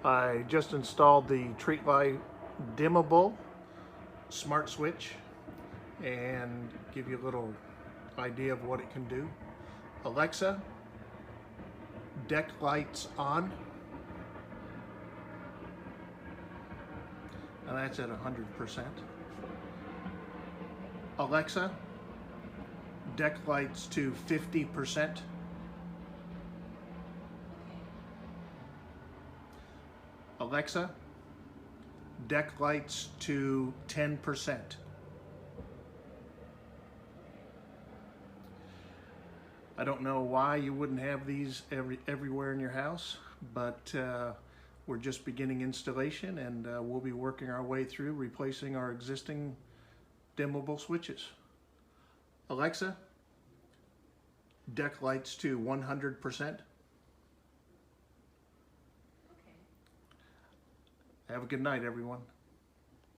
I just installed the Treatlife dimmable smart switch and give you a little idea of what it can do. Alexa, deck lights on, and that's at 100%. Alexa, deck lights to 50%. Alexa, deck lights to 10%. I don't know why you wouldn't have these everywhere in your house, but we're just beginning installation, and we'll be working our way through replacing our existing dimmable switches. Alexa, deck lights to 100%. Have a good night, everyone.